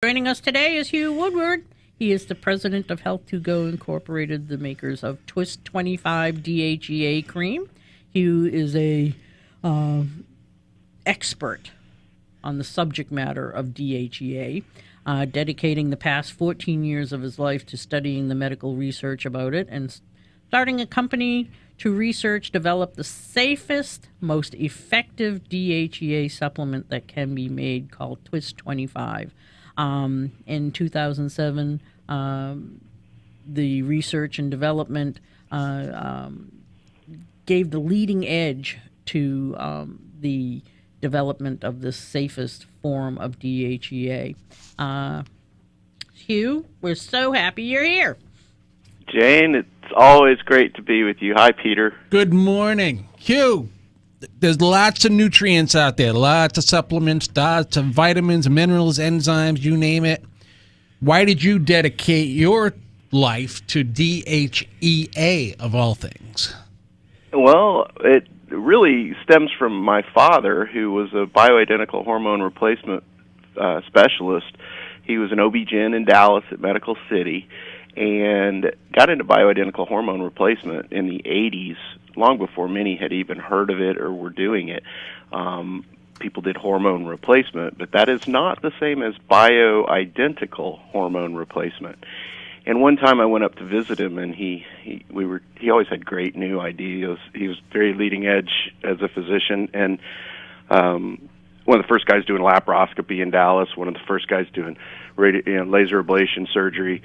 Joining us today is Hugh Woodward. He is the president of Health2Go Incorporated, the makers of Twist25 DHEA Cream. Hugh is a expert on the subject matter of DHEA, dedicating the past 14 years of his life to studying the medical research about it and starting a company to research, develop the safest, most effective DHEA supplement that can be made called Twist25. In 2007, the research and development gave the leading edge to the development of the safest form of DHEA. Hugh, we're so happy you're here. Jane, it's always great to be with you. Hi, Peter. Good morning. Hugh, there's lots of nutrients out there, lots of supplements, lots of vitamins, minerals, enzymes, you name it. Why did you dedicate your life to DHEA, of all things? Well, it really stems from my father, who was a bioidentical hormone replacement specialist. He was an OB-GYN in Dallas at Medical City and got into bioidentical hormone replacement in the 80s, long before many had even heard of it or were doing it. People did hormone replacement, but that is not the same as bioidentical hormone replacement. And one time I went up to visit him, and he always had great new ideas. He was very leading edge as a physician, and one of the first guys doing laparoscopy in Dallas, one of the first guys doing laser ablation surgery.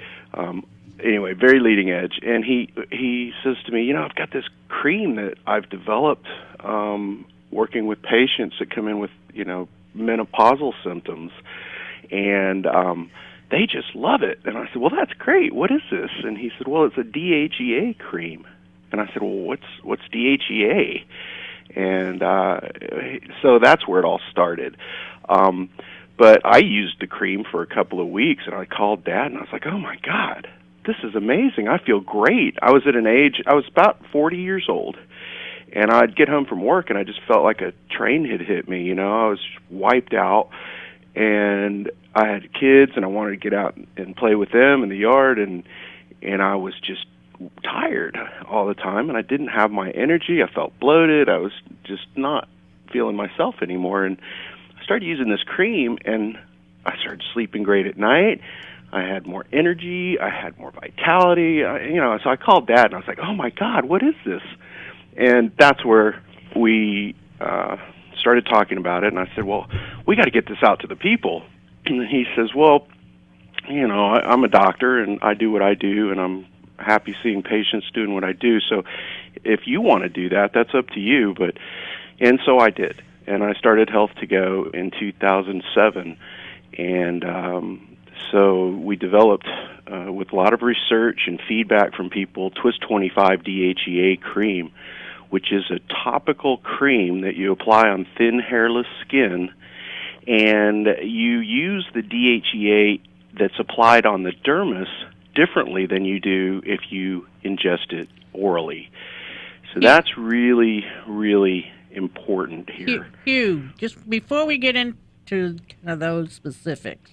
Anyway, very leading edge. And he says to me, I've got this cream that I've developed working with patients that come in with, menopausal symptoms. And they just love it. And I said, well, that's great. What is this? And he said, well, it's a DHEA cream. And I said, well, what's DHEA? And so that's where it all started. But I used the cream for a couple of weeks, and I called Dad, and I was like, oh, my God, this is amazing. I feel great. I was at an age, I was about 40 years old, and I'd get home from work, and I just felt like a train had hit me. I was wiped out, and I had kids, and I wanted to get out and play with them in the yard, and I was just tired all the time, and I didn't have my energy. I felt bloated. I was just not feeling myself anymore, and I started using this cream, and I started sleeping great at night. I had more energy. I had more vitality. So I called Dad, and I was like, oh, my God, what is this? And that's where we started talking about it, and I said, well, we got to get this out to the people. And he says, well, I'm a doctor, and I do what I do, and I'm happy seeing patients doing what I do. So if you want to do that, that's up to you. And so I did. And I started Health2Go in 2007. And so we developed, with a lot of research and feedback from people, Twist25 DHEA Cream, which is a topical cream that you apply on thin, hairless skin. And you use the DHEA that's applied on the dermis differently than you do if you ingest it orally. So that's really, really important here. Hugh, just before we get into those specifics,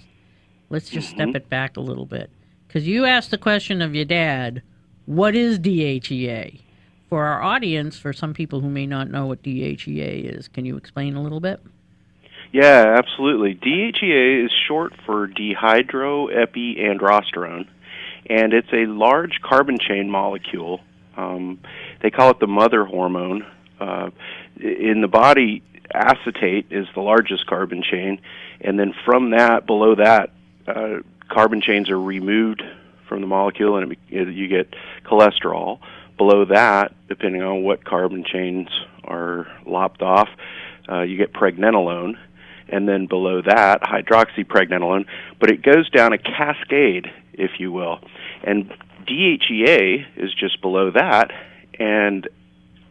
let's just step it back a little bit. Because you asked the question of your dad, what is DHEA? For our audience, for some people who may not know what DHEA is, can you explain a little bit? Yeah, absolutely. DHEA is short for dehydroepiandrosterone, and it's a large carbon chain molecule. They call it the mother hormone. In the body, acetate is the largest carbon chain, and then from that, below that, carbon chains are removed from the molecule, and you get cholesterol. Below that, depending on what carbon chains are lopped off, you get pregnenolone, and then below that, hydroxypregnenolone. But it goes down a cascade, if you will. And DHEA is just below that, and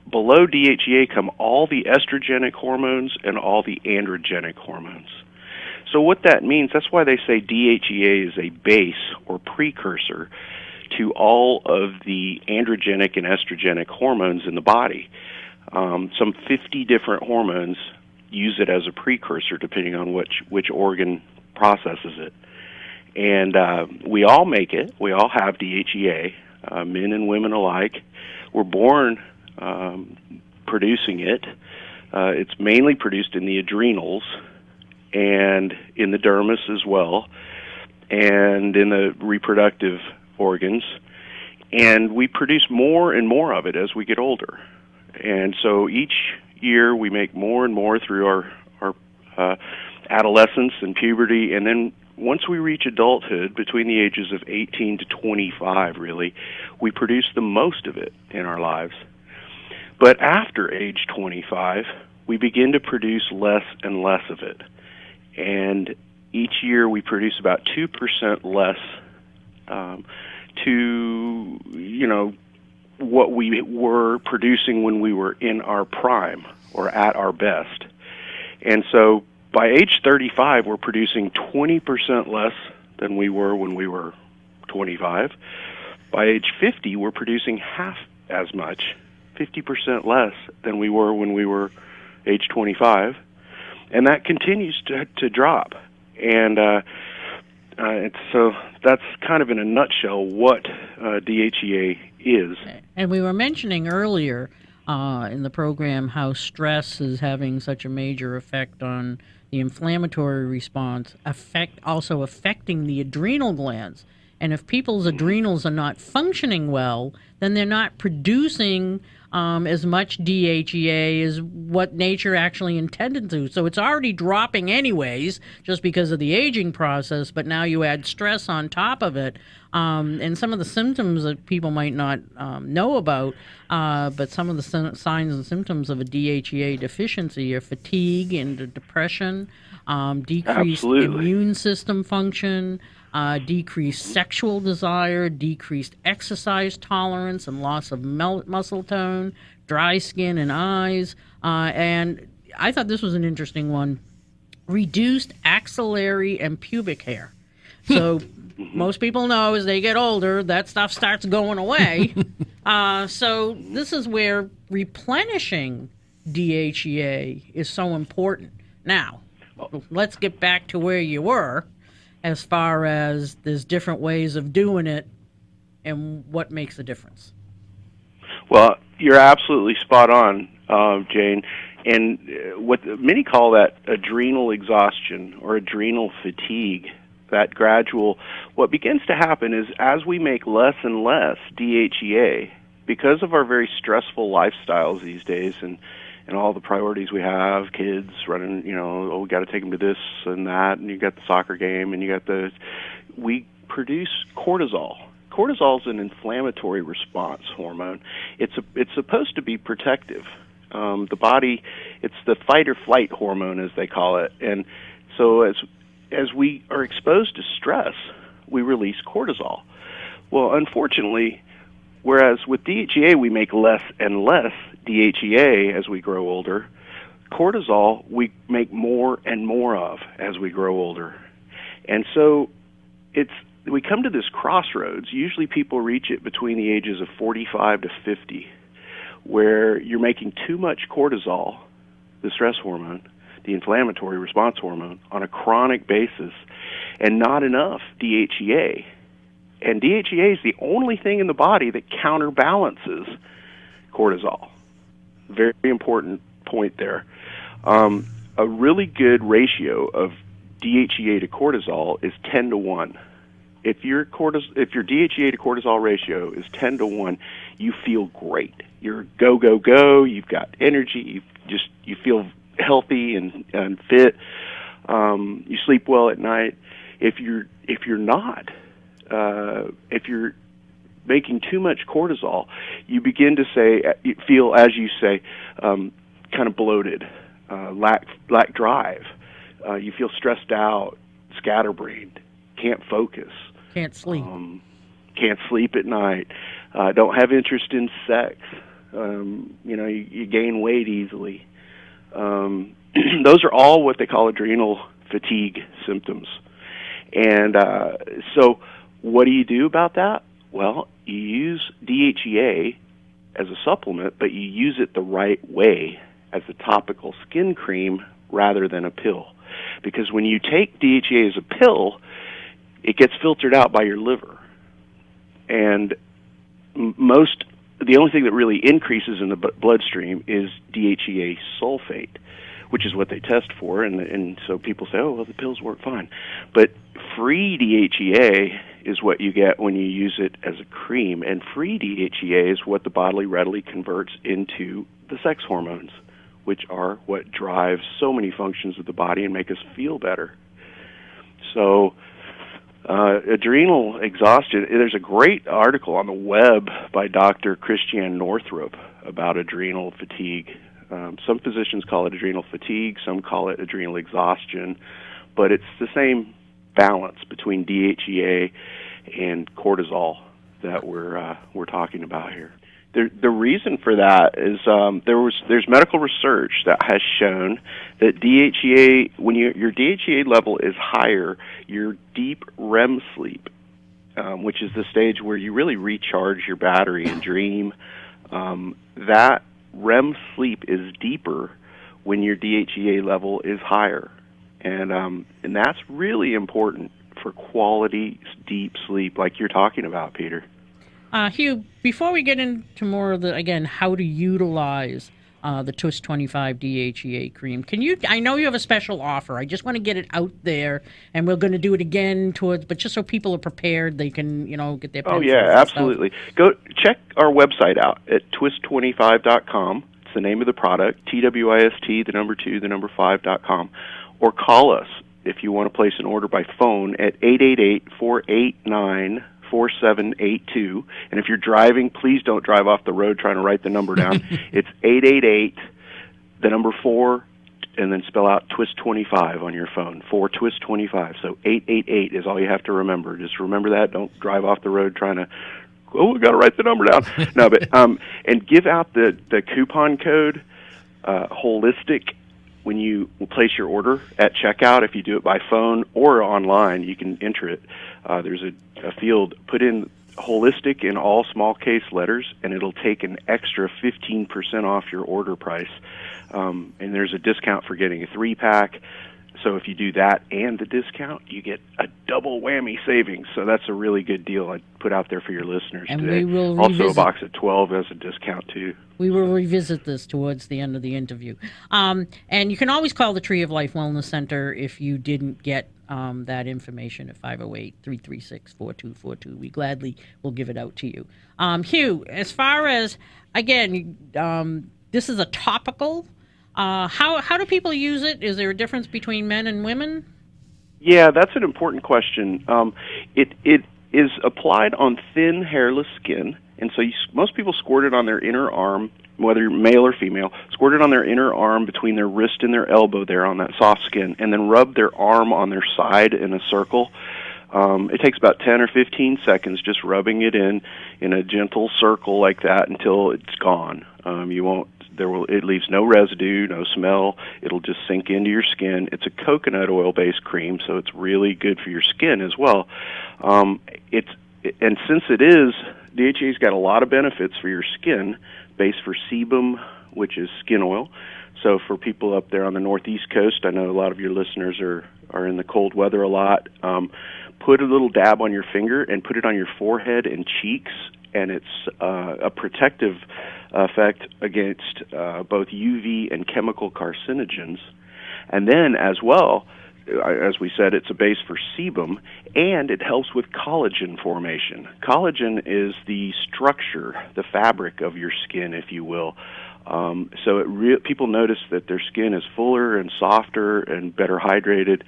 below DHEA come all the estrogenic hormones and all the androgenic hormones. So what that means, that's why they say DHEA is a base or precursor to all of the androgenic and estrogenic hormones in the body. Some 50 different hormones use it as a precursor depending on which organ processes it. And we all make it. We all have DHEA, men and women alike. We're born producing it. It's mainly produced in the adrenals and in the dermis as well, and in the reproductive organs. And we produce more and more of it as we get older. And so each year we make more and more through our adolescence and puberty, and then once we reach adulthood, between the ages of 18 to 25, really, we produce the most of it in our lives. But after age 25, we begin to produce less and less of it. And each year we produce about 2% less to, what we were producing when we were in our prime or at our best. And so by age 35, we're producing 20% less than we were when we were 25. By age 50, we're producing half as much, 50% less than we were when we were age 25. And that continues to drop. And so that's kind of in a nutshell what DHEA is. And we were mentioning earlier in the program how stress is having such a major effect on the inflammatory response, also affecting the adrenal glands. And if people's adrenals are not functioning well, then they're not producing as much DHEA as what nature actually intended to. So it's already dropping anyways, just because of the aging process, but now you add stress on top of it. And some of the symptoms that people might not know about, but some of the signs and symptoms of a DHEA deficiency are fatigue and depression, decreased immune system function, decreased sexual desire, decreased exercise tolerance and loss of muscle tone, dry skin and eyes, and I thought this was an interesting one, reduced axillary and pubic hair. So most people know as they get older, that stuff starts going away. So this is where replenishing DHEA is so important. Now, let's get back to where you were as far as there's different ways of doing it and what makes a difference. Well, you're absolutely spot on, Jane. And what many call that adrenal exhaustion or adrenal fatigue, that gradual, what begins to happen is as we make less and less DHEA, because of our very stressful lifestyles these days and all the priorities we have, kids running, we got to take them to this and that, and you got the soccer game, and we produce cortisol. Cortisol is an inflammatory response hormone. It's supposed to be protective. The body, it's the fight or flight hormone, as they call it. And so as we are exposed to stress, we release cortisol. Well, unfortunately, whereas with DHEA we make less and less DHEA as we grow older, cortisol we make more and more of as we grow older. And so we come to this crossroads. Usually people reach it between the ages of 45 to 50, where you're making too much cortisol, the stress hormone, the inflammatory response hormone, on a chronic basis, and not enough DHEA. And DHEA is the only thing in the body that counterbalances cortisol. Very important point there. A really good ratio of DHEA to cortisol is 10 to 1. If your DHEA to cortisol ratio is 10 to 1, you feel great. You're go, go, go. You've got energy. You feel healthy and fit. You sleep well at night. If you're making too much cortisol, you begin to feel, as you say, kind of bloated, lack drive. You feel stressed out, scatterbrained, can't focus. Can't sleep. Can't sleep at night. Don't have interest in sex. You gain weight easily. Those are all what they call adrenal fatigue symptoms. And so what do you do about that? Well, you use DHEA as a supplement, but you use it the right way as a topical skin cream rather than a pill. Because when you take DHEA as a pill, it gets filtered out by your liver. And the only thing that really increases in the bloodstream is DHEA sulfate, which is what they test for, and so people say, oh, well, the pills work fine. But free DHEA is what you get when you use it as a cream, and free DHEA is what the body readily converts into the sex hormones, which are what drive so many functions of the body and make us feel better. So adrenal exhaustion, there's a great article on the web by Dr. Christiane Northrup about adrenal fatigue. Some physicians call it adrenal fatigue, some call it adrenal exhaustion, but it's the same balance between DHEA and cortisol that we're talking about here. The reason for that is there's medical research that has shown that DHEA, when your DHEA level is higher, your deep REM sleep, which is the stage where you really recharge your battery and dream, that REM sleep is deeper when your DHEA level is higher, and that's really important for quality deep sleep, like you're talking about, Peter. Hugh, before we get into more of the, again, how to utilize the Twist25 DHEA cream, I know you have a special offer. I just want to get it out there, and we're going to do it again but just so people are prepared, they can, get their pencils. Oh, yeah, absolutely. Go check our website out at twist25.com. It's the name of the product, TWIST, the number 2, the number 5.com. Or call us if you want to place an order by phone at 888-489-4782. And if you're driving, please don't drive off the road trying to write the number down. It's 888, the number 4, and then spell out Twist25 on your phone, 4Twist25. So 888 is all you have to remember. Just remember that. Don't drive off the road trying to, we got to write the number down. No, but and give out the coupon code Holistic when you place your order at checkout. If you do it by phone or online, you can enter it. There's a field, put in Holistic in all small case letters, and it'll take an extra 15% off your order price. And there's a discount for getting a 3-pack. So if you do that and the discount, you get a double whammy savings. So that's a really good deal I put out there for your listeners and today. We will also, a box of 12 has a discount, too. We will revisit this towards the end of the interview. And you can always call the Tree of Life Wellness Center if you didn't get that information at 508-336-4242. We gladly will give it out to you. Hugh, as far as, again, this is a topical. How do people use it? Is there a difference between men and women? Yeah, that's an important question. It is applied on thin, hairless skin, and so most people squirt it on their inner arm, whether you're male or female, squirt it on their inner arm between their wrist and their elbow there on that soft skin, and then rub their arm on their side in a circle. It takes about 10 or 15 seconds just rubbing it in a gentle circle like that until it's gone. It leaves no residue, no smell. It'll just sink into your skin. It's a coconut oil-based cream, so it's really good for your skin as well. And since DHEA's got a lot of benefits for your skin, based for sebum, which is skin oil. So for people up there on the Northeast Coast, I know a lot of your listeners are in the cold weather a lot. Put a little dab on your finger and put it on your forehead and cheeks, and it's a protective effect against both UV and chemical carcinogens. And then as well, as we said, it's a base for sebum, and it helps with collagen formation. Collagen is the structure, the fabric of your skin, if you will. So people notice that their skin is fuller and softer and better hydrated.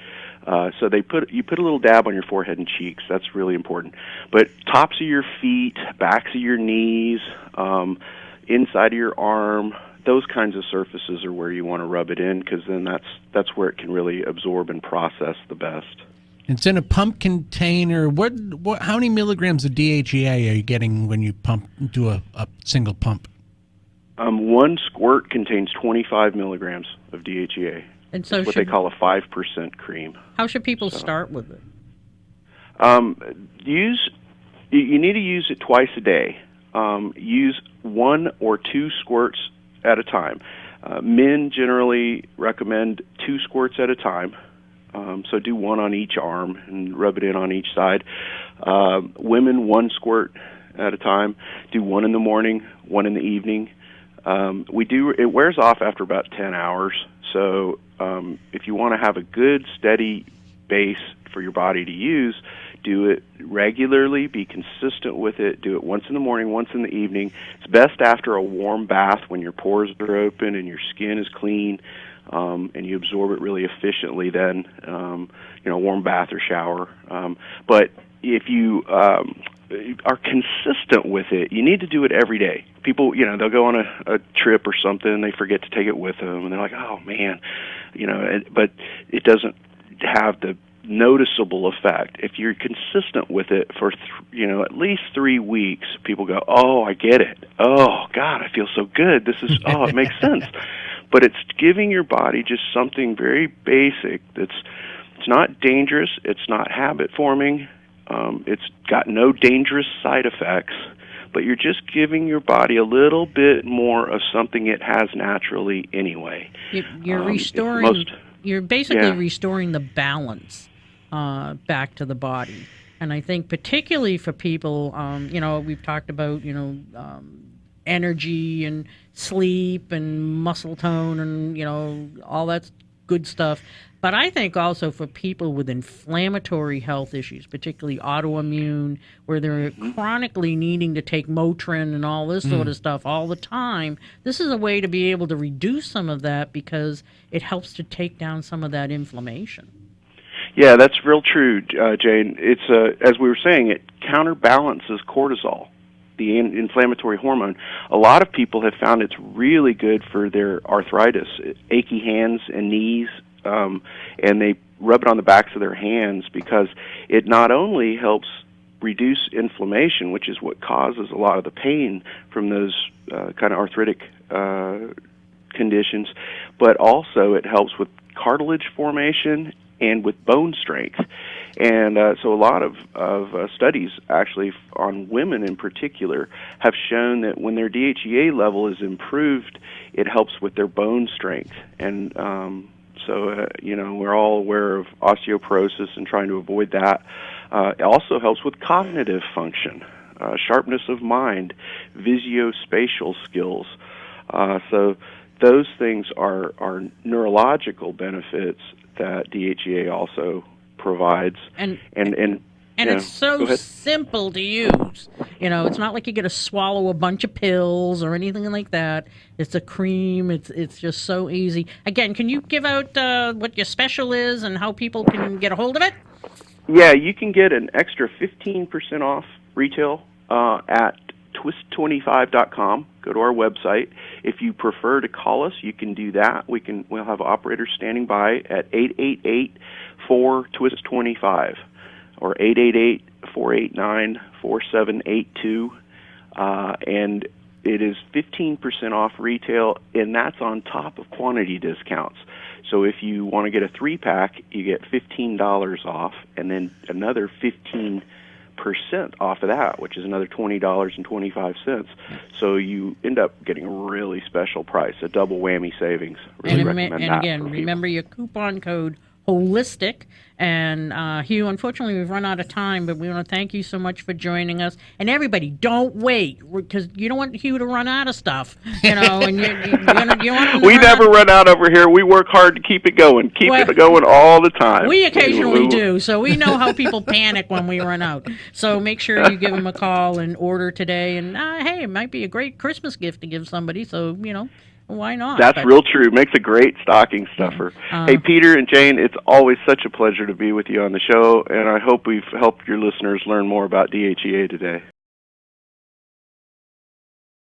So you put a little dab on your forehead and cheeks. That's really important. But tops of your feet, backs of your knees, inside of your arm, those kinds of surfaces are where you want to rub it in, because then that's where it can really absorb and process the best. It's in a pump container. What? How many milligrams of DHEA are you getting when you do a single pump? One squirt contains 25 milligrams of DHEA. And so what they call a 5% cream. How should people start with it? You need to use it twice a day. Use 1 or 2 squirts at a time. Men generally recommend 2 squirts at a time. So do one on each arm and rub it in on each side. Women, 1 squirt at a time. Do one in the morning, one in the evening. It wears off after about 10 hours. So if you want to have a good, steady base for your body to use, do it regularly, be consistent with it, do it once in the morning, once in the evening. It's best after a warm bath when your pores are open and your skin is clean, and you absorb it really efficiently then, warm bath or shower. But if you are consistent with it, you need to do it every day. People, they'll go on a trip or something and they forget to take it with them, and they're like, oh, man, but it doesn't have the noticeable effect. If you're consistent with it for at least 3 weeks, people go, oh, I get it. Oh, God, I feel so good. It makes sense. But it's giving your body just something very basic it's not dangerous, it's not habit forming, it's got no dangerous side effects, but you're just giving your body a little bit more of something it has naturally anyway. You're restoring. You're basically restoring the balance back to the body. And I think particularly for people, we've talked about, energy and sleep and muscle tone and, all that good stuff. But I think also for people with inflammatory health issues, particularly autoimmune, where they're chronically needing to take Motrin and all this sort of stuff all the time, this is a way to be able to reduce some of that because it helps to take down some of that inflammation. Yeah, that's real true, Jane. It's as we were saying, it counterbalances cortisol, the inflammatory hormone. A lot of people have found it's really good for their arthritis, achy hands and knees, and they rub it on the backs of their hands because it not only helps reduce inflammation, which is what causes a lot of the pain from those kind of arthritic conditions, but also it helps with cartilage formation and with bone strength. And so a lot of studies, actually, on women in particular, have shown that when their DHEA level is improved, it helps with their bone strength. And we're all aware of osteoporosis and trying to avoid that. It also helps with cognitive function, sharpness of mind, visuospatial skills. So those things are neurological benefits that DHEA also provides. And it's so simple to use. It's not like you got to swallow a bunch of pills or anything like that. It's a cream. It's just so easy. Again, can you give out what your special is and how people can get a hold of it? Yeah, you can get an extra 15% off retail at Twist25.com. Go to our website. If you prefer to call us, you can do that. We'll have operators standing by at 888-4-TWIST25 or 888-489-4782. And it is 15% off retail, and that's on top of quantity discounts. So if you want to get a 3-pack, you get $15 off, and then another 15% off of that, which is another $20.25. So you end up getting a really special price, a double whammy savings. Really recommend that. And again, remember your coupon code Holistic. And Hugh, unfortunately, we've run out of time, but we want to thank you so much for joining us. And everybody, don't wait, because you don't want Hugh to run out of stuff. And you want we never run out over here. We work hard to keep it going. It going all the time. We occasionally do, so we know how people panic when we run out. So make sure you give them a call and order today. And hey, it might be a great Christmas gift to give somebody. So why not? That's real true. Makes a great stocking stuffer. Hey, Peter and Jane, it's always such a pleasure to be with you on the show, and I hope we've helped your listeners learn more about DHEA today.